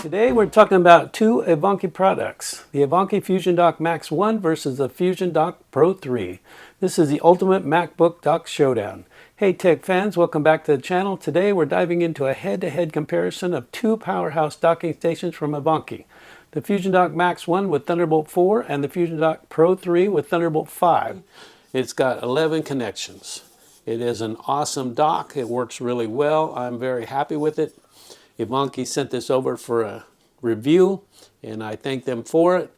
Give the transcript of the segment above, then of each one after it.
Today we're talking about two iVanky products, the iVanky FusionDock Max 1 versus the FusionDock Pro 3. This is the ultimate MacBook dock showdown. Hey tech fans, welcome back to the channel. Today we're diving into a head-to-head comparison of two powerhouse docking stations from iVanky. The FusionDock Max 1 with Thunderbolt 4 and the FusionDock Pro 3 with Thunderbolt 5. It's got 11 connections. It is an awesome dock. It works really well. I'm very happy with it. iVanky sent this over for a review, and I thank them for it.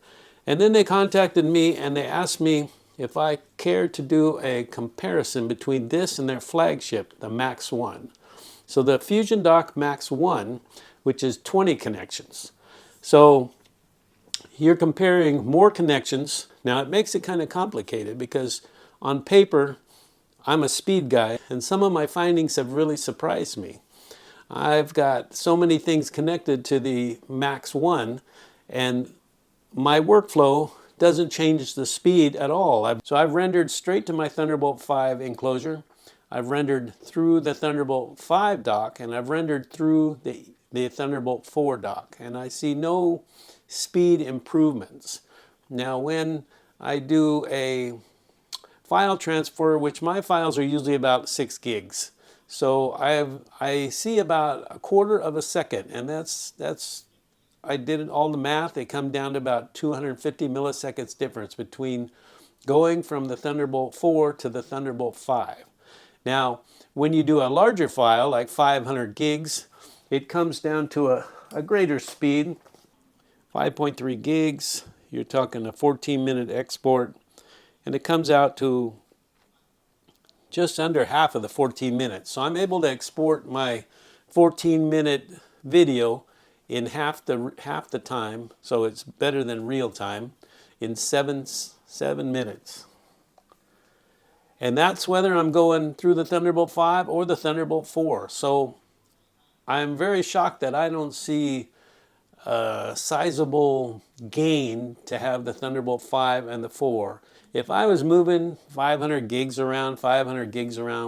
And then they contacted me and they asked me if I cared to do a comparison between this and their flagship, the Max 1. So the FusionDock Max 1, which is 20 connections. So you're comparing more connections. Now it makes it kind of complicated because on paper, I'm a speed guy, and some of my findings have really surprised me. I've got so many things connected to the Max 1, and my workflow doesn't change the speed at all. So I've rendered straight to my Thunderbolt 5 enclosure. I've rendered through the Thunderbolt 5 dock, and I've rendered through the Thunderbolt 4 dock, and I see no speed improvements. Now when I do a file transfer, which my files are usually about 6 gigs, so I see about a quarter of a second, and that's I did all the math. They come down to about 250 milliseconds difference between going from the Thunderbolt 4 to the Thunderbolt 5. Now, when you do a larger file, like 500 gigs, it comes down to a greater speed, 5.3 gigs. You're talking a 14-minute export, and it comes out to just under half of the 14 minutes. So I'm able to export my 14-minute video in half the time, so it's better than real time, in seven minutes. And that's whether I'm going through the Thunderbolt 5 or the Thunderbolt 4. So I'm very shocked that I don't see a sizable gain to have the Thunderbolt 5 and the 4. If I was moving 500 gigs around,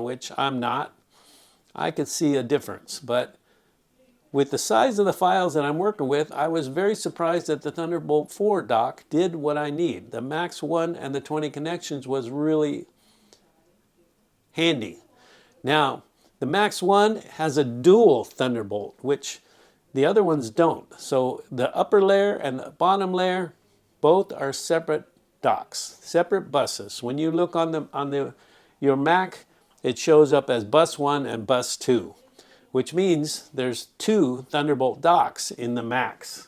which I'm not, I could see a difference. But with the size of the files that I'm working with, I was very surprised that the Thunderbolt 4 dock did what I need. The Max 1 and the 20 connections was really handy. Now, the Max 1 has a dual Thunderbolt, which the other ones don't. So the upper layer and the bottom layer, both are separate docks, separate buses. When you look on your Mac, it shows up as bus 1 and bus 2, which means there's 2 Thunderbolt docks in the Max.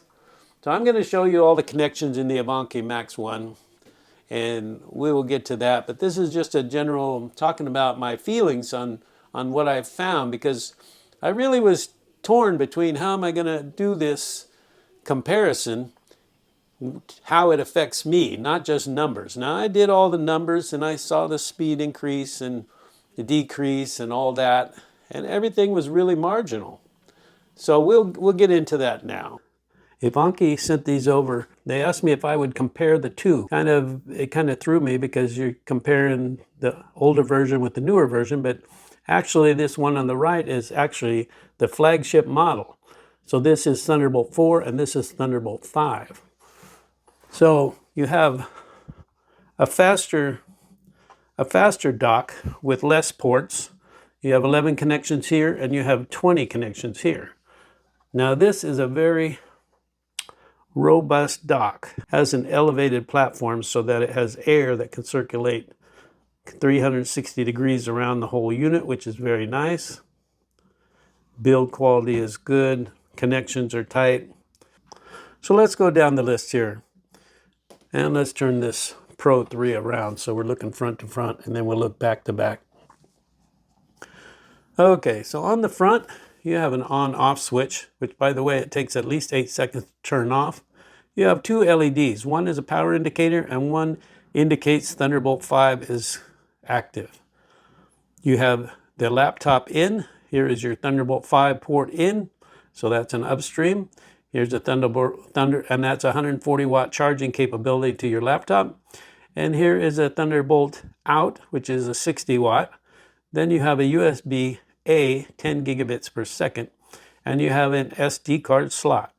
So I'm going to show you all the connections in the iVanky Max 1, and we will get to that. But this is just a general talking about my feelings on what I've found, because I really was torn between how am I going to do this comparison, how it affects me, not just numbers. Now I did all the numbers and I saw the speed increase and the decrease and all that, and everything was really marginal. So we'll get into that now. iVanky sent these over. They asked me if I would compare the two. It kind of threw me because you're comparing the older version with the newer version, but actually this one on the right is actually the flagship model. So this is Thunderbolt 4 and this is Thunderbolt 5. So you have a faster dock with less ports. You have 11 connections here and you have 20 connections here. Now this is a very robust dock. It has an elevated platform so that it has air that can circulate 360 degrees around the whole unit, which is very nice. Build quality is good. Connections are tight. So let's go down the list here. And let's turn this Pro 3 around so we're looking front to front, and then we'll look back to back. Okay, so on the front, you have an on-off switch, which by the way, it takes at least 8 seconds to turn off. You have 2 LEDs. One is a power indicator and one indicates Thunderbolt 5 is active. You have the laptop in. Here is your Thunderbolt 5 port in, so that's an upstream. Here's a and that's 140 watt charging capability to your laptop. And here is a Thunderbolt out, which is a 60 watt. Then you have a USB-A, 10 gigabits per second, and you have an SD card slot.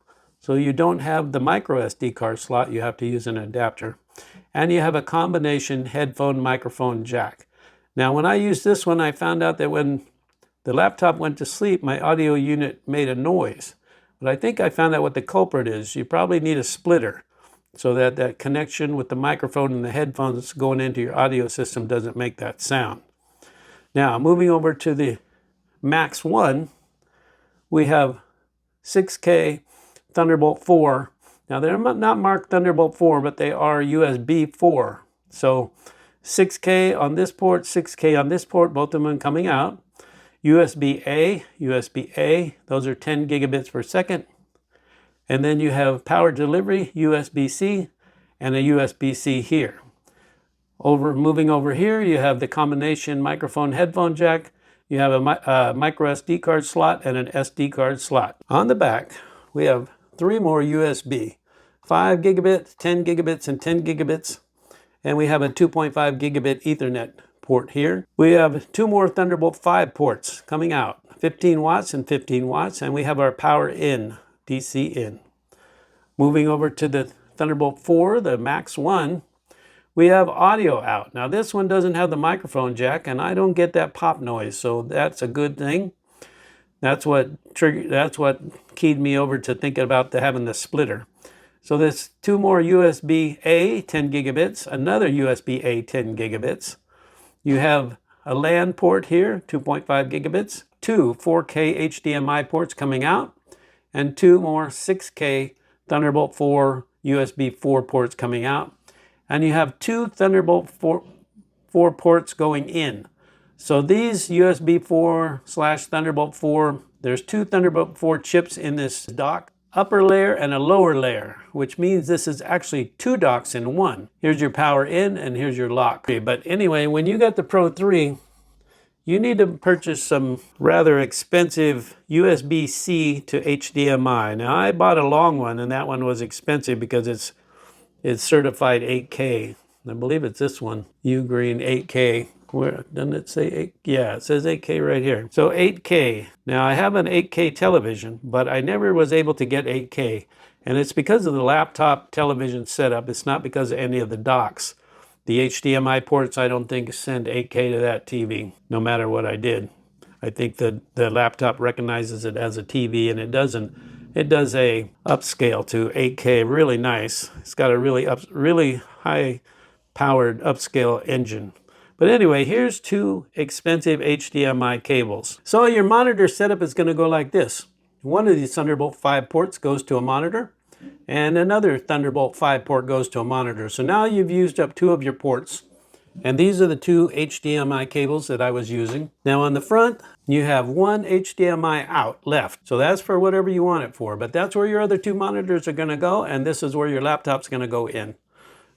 So you don't have the micro SD card slot, you have to use an adapter. And you have a combination headphone microphone jack. Now when I used this one, I found out that when the laptop went to sleep, my audio unit made a noise. But I think I found out what the culprit is. You probably need a splitter so that that connection with the microphone and the headphones going into your audio system doesn't make that sound. Now moving over to the Max 1, we have 6K Thunderbolt 4. Now they're not marked Thunderbolt 4, but they are USB 4. So 6K on this port, 6K on this port, both of them coming out. USB-A, those are 10 gigabits per second. And then you have power delivery, USB-C, and a USB-C here. Moving over here, you have the combination microphone headphone jack. You have a micro SD card slot and an SD card slot. On the back, we have 3 more USB, 5 gigabits, 10 gigabits, and 10 gigabits. And we have a 2.5 gigabit Ethernet port here. We have 2 more Thunderbolt 5 ports coming out, 15 watts and 15 watts, and we have our power in, DC in. Moving over to the Thunderbolt 4, the Max 1, we have audio out. Now this one doesn't have the microphone jack, and I don't get that pop noise, so that's a good thing. That's what keyed me over to thinking about having the splitter. So there's 2 more USB-A 10 gigabits, another USB-A 10 gigabits. You have a LAN port here, 2.5 gigabits, 2 4K HDMI ports coming out, and 2 more 6K Thunderbolt 4 USB 4 ports coming out. And you have 2 Thunderbolt 4 ports going in. So these USB 4/Thunderbolt 4, there's 2 Thunderbolt 4 chips in this dock, upper layer and a lower layer, which means this is actually 2 docks in one. Here's your power in and here's your lock. But anyway, when you got the Pro 3, you need to purchase some rather expensive USB-C to HDMI. Now I bought a long one, and that one was expensive because it's certified 8K. I believe it's this one, Ugreen 8K. Where doesn't it say 8? Yeah, it says 8K right here. So 8K. Now I have an 8K television, but I never was able to get 8K. And it's because of the laptop television setup. It's not because of any of the docks. The HDMI ports, I don't think, send 8K to that TV, no matter what I did. I think the laptop recognizes it as a TV, and it doesn't. It does a upscale to 8K, really nice. It's got a really high-powered upscale engine. But anyway, here's 2 expensive HDMI cables. So your monitor setup is going to go like this. One of these Thunderbolt 5 ports goes to a monitor, and another Thunderbolt 5 port goes to a monitor. So now you've used up 2 of your ports, and these are the 2 HDMI cables that I was using. Now on the front, you have 1 HDMI out left. So that's for whatever you want it for, but that's where your other 2 monitors are going to go, and this is where your laptop's going to go in.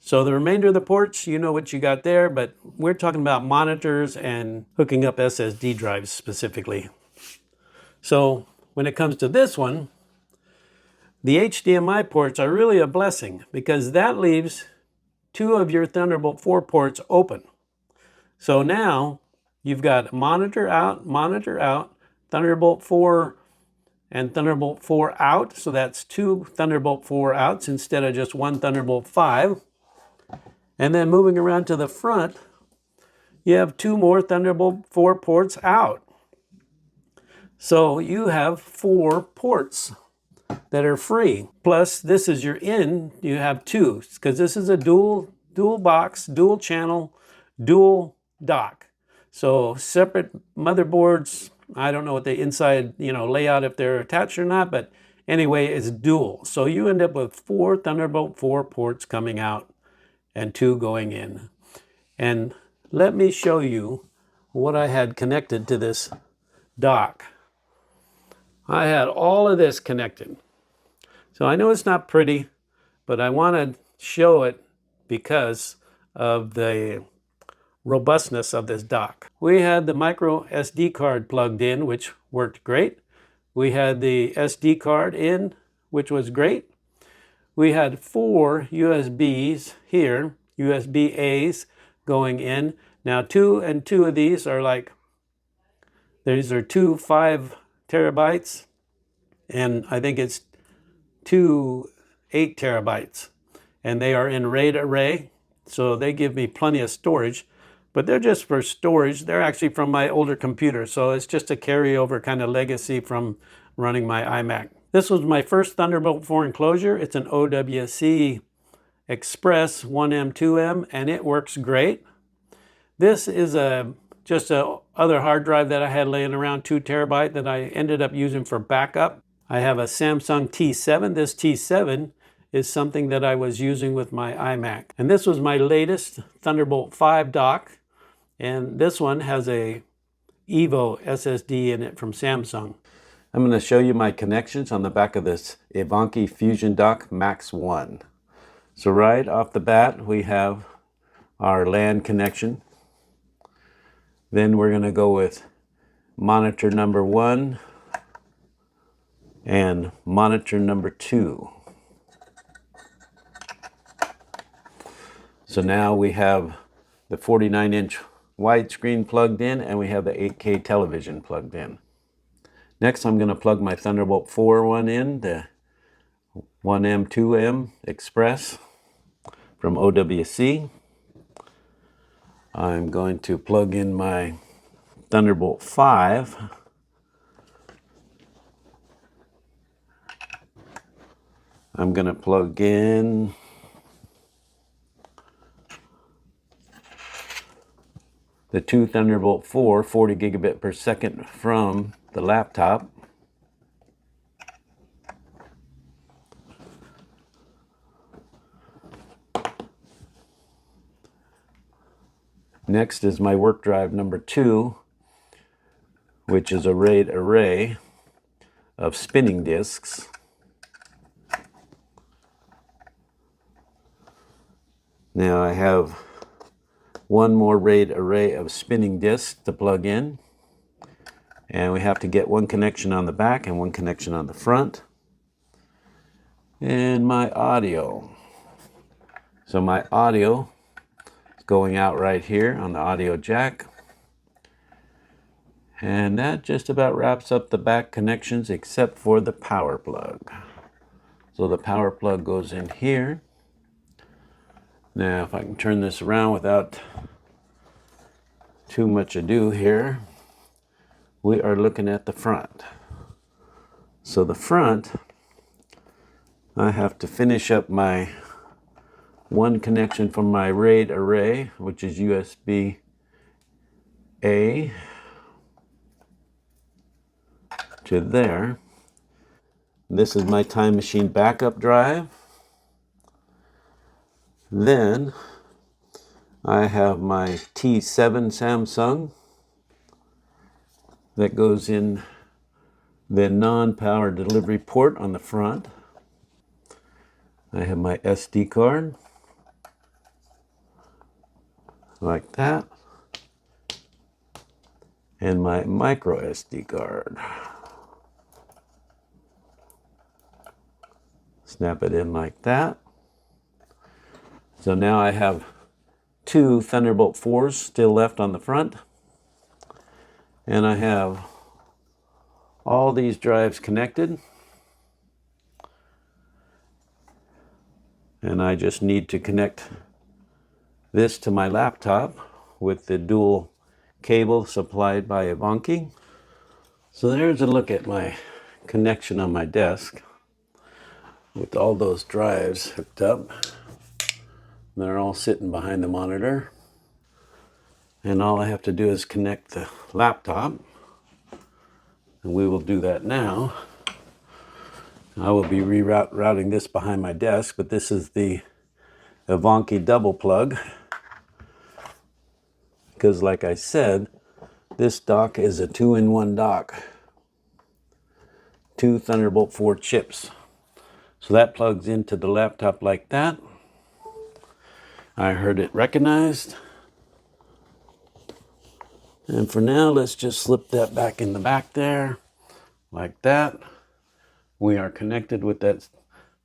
So the remainder of the ports, you know what you got there, but we're talking about monitors and hooking up SSD drives specifically. So when it comes to this one, the HDMI ports are really a blessing because that leaves 2 of your Thunderbolt 4 ports open. So now you've got monitor out, Thunderbolt 4 and Thunderbolt 4 out. So that's 2 Thunderbolt 4 outs instead of just 1 Thunderbolt 5. And then moving around to the front, you have 2 more Thunderbolt 4 ports out. So you have 4 ports that are free. Plus, this is your in, you have 2, because this is a dual box, dual channel, dual dock. So separate motherboards, I don't know what the inside layout, if they're attached or not, but anyway, it's dual. So you end up with 4 Thunderbolt 4 ports coming out and 2 going in. And let me show you what I had connected to this dock. I had all of this connected. So I know it's not pretty, but I want to show it because of the robustness of this dock. We had the micro SD card plugged in, which worked great. We had the SD card in, which was great. We had 4 USBs here, USB-As going in. Now 2 and 2 of these are like, these are 2 5 terabytes, and I think it's two 8 terabytes, and they are in RAID array, so they give me plenty of storage, but they're just for storage. They're actually from my older computer, so it's just a carryover kind of legacy from running my iMac. This was my first Thunderbolt 4 enclosure. It's an OWC Express 1M 2M, and it works great. This is just a other hard drive that I had laying around, 2 terabyte, that I ended up using for backup. I have a Samsung T7. This T7 is something that I was using with my iMac. And this was my latest Thunderbolt 5 dock. And this one has a Evo SSD in it from Samsung. I'm going to show you my connections on the back of this iVanky FusionDock Max 1. So right off the bat, we have our LAN connection. Then we're going to go with monitor number 1 and monitor number 2. So now we have the 49-inch widescreen plugged in, and we have the 8K television plugged in. Next, I'm going to plug my Thunderbolt 4 one in, the 1M 2M Express from OWC. I'm going to plug in my Thunderbolt 5. I'm going to plug in the 2 Thunderbolt 4 40 gigabit per second from the laptop. Next is my work drive number 2, which is a RAID array of spinning disks. Now I have one more RAID array of spinning disks to plug in, and we have to get one connection on the back and one connection on the front. And my audio. So my audio is going out right here on the audio jack. And that just about wraps up the back connections except for the power plug. So the power plug goes in here. Now if I can turn this around without too much ado here, we are looking at the front. So the front, I have to finish up my one connection from my RAID array, which is USB A to there. This is my Time Machine backup drive. Then I have my T7 Samsung that goes in the non-power delivery port on the front. I have my SD card like that, and my micro SD card. Snap it in like that. So now I have 2 Thunderbolt 4s still left on the front, and I have all these drives connected, and I just need to connect this to my laptop with the dual cable supplied by iVanky. So there's a look at my connection on my desk with all those drives hooked up. They're all sitting behind the monitor, and all I have to do is connect the laptop, and we will do that now. I will be rerouting this behind my desk, but this is the iVanky double plug, because like I said, this dock is a 2-in-1 dock. 2 Thunderbolt 4 chips. So that plugs into the laptop like that. I heard it recognized. And for now, let's just slip that back in the back there, like that. We are connected with that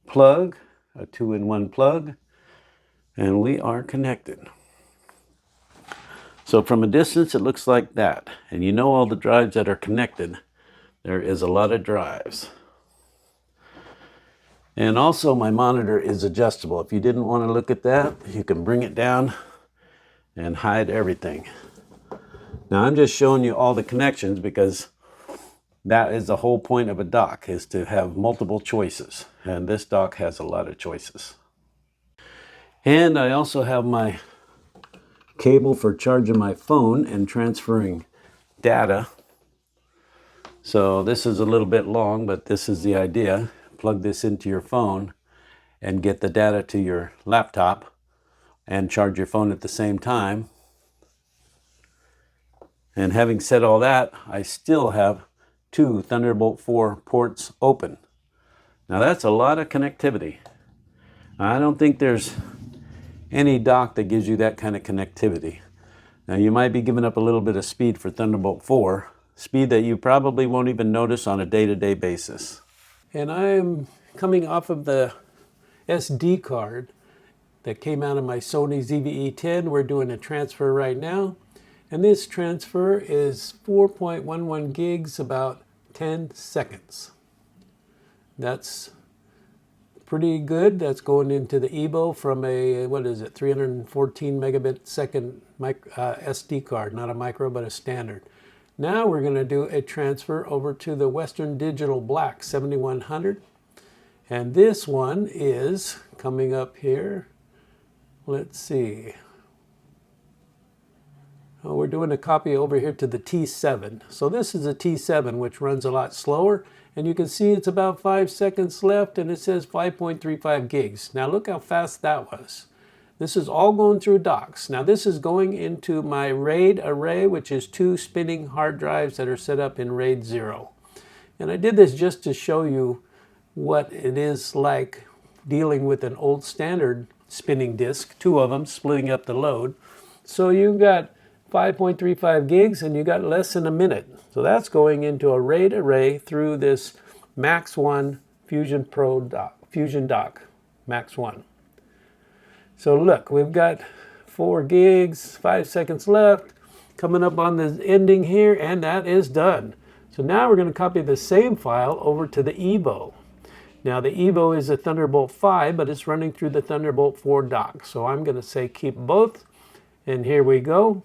plug, a 2-in-1 plug, and we are connected. So from a distance, it looks like that. And you know all the drives that are connected. There is a lot of drives. And also my monitor is adjustable. If you didn't want to look at that, you can bring it down and hide everything. Now I'm just showing you all the connections because that is the whole point of a dock, is to have multiple choices. And this dock has a lot of choices. And I also have my cable for charging my phone and transferring data. So this is a little bit long, but this is the idea. Plug this into your phone and get the data to your laptop and charge your phone at the same time. And having said all that, I still have 2 Thunderbolt 4 ports open. Now that's a lot of connectivity. I don't think there's any dock that gives you that kind of connectivity. Now you might be giving up a little bit of speed for Thunderbolt 4, speed that you probably won't even notice on a day-to-day basis. And I'm coming off of the SD card that came out of my Sony ZV-E10. We're doing a transfer right now. And this transfer is 4.11 gigs, about 10 seconds. That's pretty good. That's going into the EBO from a, 314 megabit second SD card, not a micro, but a standard. Now we're going to do a transfer over to the Western Digital Black 7100. And this one is coming up here. Let's see. Oh, we're doing a copy over here to the T7. So this is a T7, which runs a lot slower. And you can see it's about 5 seconds left, and it says 5.35 gigs. Now look how fast that was. This is all going through docks. Now this is going into my RAID array, which is 2 spinning hard drives that are set up in RAID 0. And I did this just to show you what it is like dealing with an old standard spinning disk, 2 of them splitting up the load. So you've got 5.35 gigs and you got less than a minute. So that's going into a RAID array through this Max 1 FusionDock Max 1. So look, we've got 4 gigs, 5 seconds left, coming up on the ending here, and that is done. So now we're going to copy the same file over to the EBO. Now the EBO is a Thunderbolt 5, but it's running through the Thunderbolt 4 dock. So I'm going to say keep both, and here we go.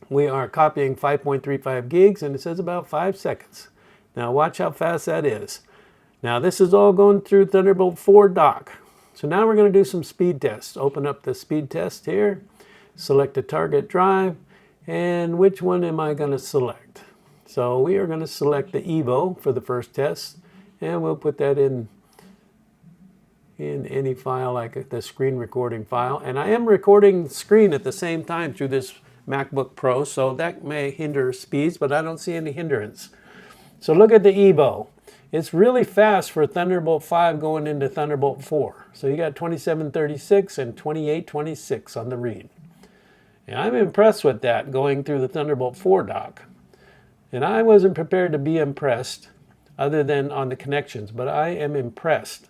We are copying 5.35 gigs, and it says about 5 seconds. Now watch how fast that is. Now this is all going through Thunderbolt 4 dock. So now we're going to do some speed tests. Open up the speed test here, select a target drive, and which one am I going to select? So we are going to select the EVO for the first test, and we'll put that in any file, like the screen recording file. And I am recording screen at the same time through this MacBook Pro, so that may hinder speeds, but I don't see any hindrance. So look at the EVO. It's really fast for Thunderbolt 5 going into Thunderbolt 4. So you got 2736 and 2826 on the read. And I'm impressed with that going through the Thunderbolt 4 dock. And I wasn't prepared to be impressed other than on the connections, but I am impressed.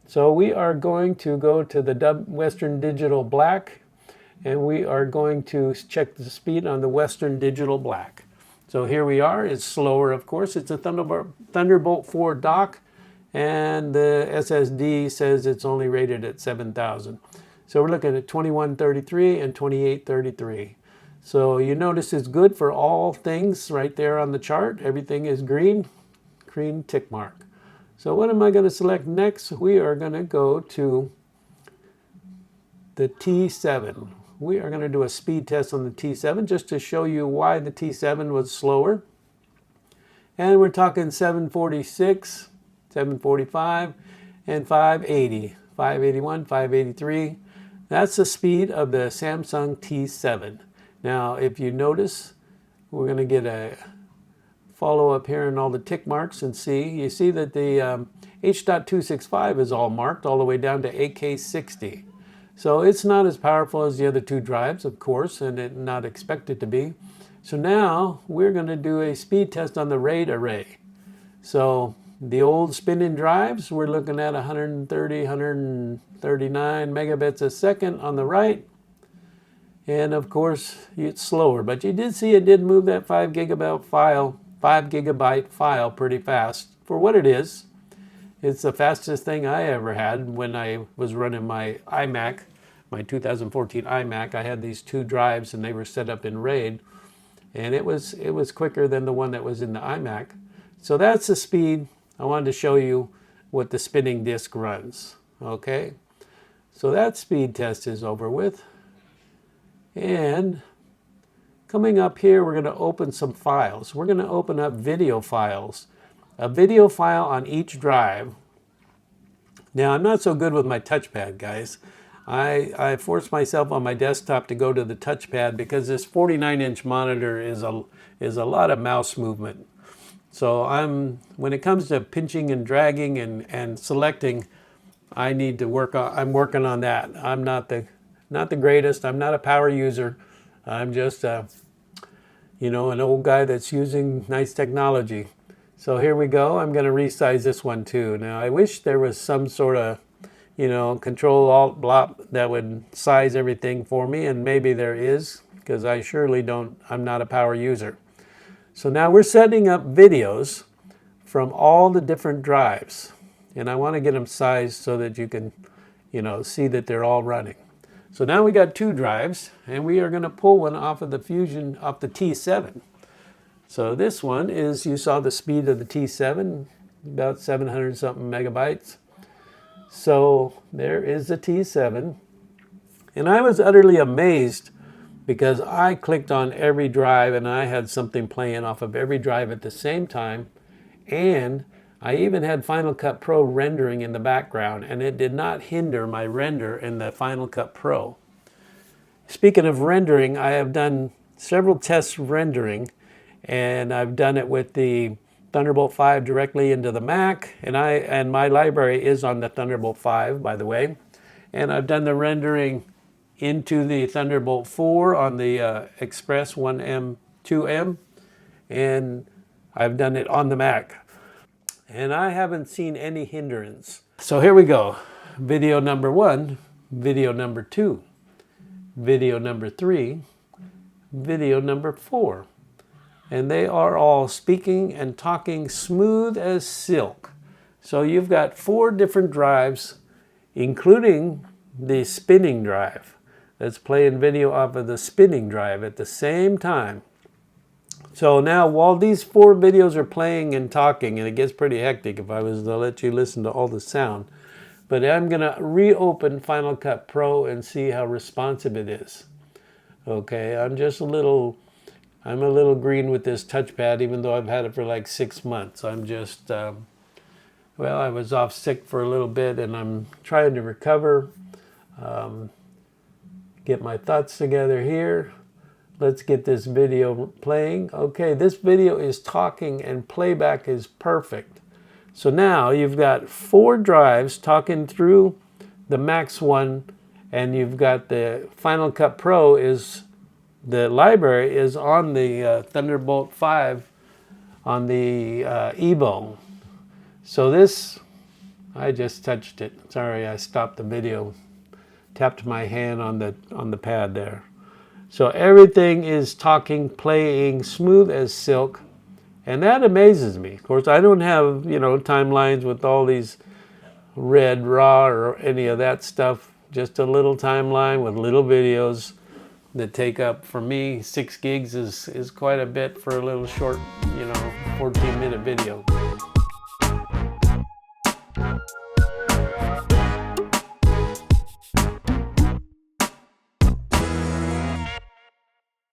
So we are going to go to the Western Digital Black, and we are going to check the speed on the Western Digital Black. So here we are. It's slower, of course. It's a Thunderbolt 4 dock, and the SSD says it's only rated at 7,000. So we're looking at 2133 and 2833. So you notice it's good for all things right there on the chart. Everything is green tick mark. So what am I going to select next? We are going to go to the T7. We are going to do a speed test on the T7 just to show you why the T7 was slower. And we're talking 746, 745, and 580, 581, 583. That's the speed of the Samsung T7. Now, if you notice, we're going to get a follow up here in all the tick marks and see. You see that the H.265 is all marked all the way down to AK60. So it's not as powerful as the other 2 drives, of course, and it's not expected to be. So now we're going to do a speed test on the RAID array. So the old spinning drives, we're looking at 130, 139 megabits a second on the right. And of course, it's slower, but you did see it did move that 5 gigabyte file pretty fast for what it is. It's the fastest thing I ever had when I was running my iMac, my 2014 iMac. I had these 2 drives and they were set up in RAID, and it was quicker than the one that was in the iMac. So that's the speed. I wanted to show you what the spinning disk runs. Okay, so that speed test is over with. And coming up here, we're going to open some files. We're going to open up video files. A video file on each drive. Now, I'm not so good with my touchpad, guys. I forced myself on my desktop to go to the touchpad because this 49-inch monitor is a lot of mouse movement. So when it comes to pinching and dragging and selecting, I need to work on. I'm working on that. I'm not the greatest. I'm not a power user. I'm just an old guy that's using nice technology. So here we go. I'm going to resize this one too. Now I wish there was some sort of, Control Alt Blop that would size everything for me, and maybe there is, because I surely don't. I'm not a power user. So now we're setting up videos from all the different drives, and I want to get them sized so that you can, see that they're all running. So now we got 2 drives, and we are going to pull one off of the T7. So this one is, you saw the speed of the T7, about 700 something megabytes. So there is the T7. And I was utterly amazed because I clicked on every drive and I had something playing off of every drive at the same time. And I even had Final Cut Pro rendering in the background, and it did not hinder my render in the Final Cut Pro. Speaking of rendering, I have done several tests rendering, and I've done it with the Thunderbolt 5 directly into the Mac, and my library is on the Thunderbolt 5, by the way. And I've done the rendering into the Thunderbolt 4 on the Express 1M, 2M, and I've done it on the Mac. And I haven't seen any hindrance. So here we go. Video number 1, video number 2, video number 3, video number 4. And they are all speaking and talking smooth as silk. So you've got 4 different drives, including the spinning drive that's playing video off of the spinning drive at the same time. So now while these 4 videos are playing and talking, and it gets pretty hectic if I was to let you listen to all the sound, but I'm going to reopen Final Cut Pro and see how responsive it is. Okay, I'm a little green with this touchpad, even though I've had it for like 6 months. I'm just, I was off sick for a little bit, and I'm trying to recover, get my thoughts together here. Let's get this video playing. Okay, this video is talking and playback is perfect. So now you've got 4 drives talking through the Max one, and you've got the Final Cut Pro the library is on the Thunderbolt 5 on the Evo. So this, I just touched it. Sorry, I stopped the video. Tapped my hand on the pad there. So everything is talking, playing smooth as silk, and that amazes me. Of course, I don't have timelines with all these red raw or any of that stuff. Just a little timeline with little videos that take up, for me, 6 gigs is quite a bit for a little short, 14-minute video.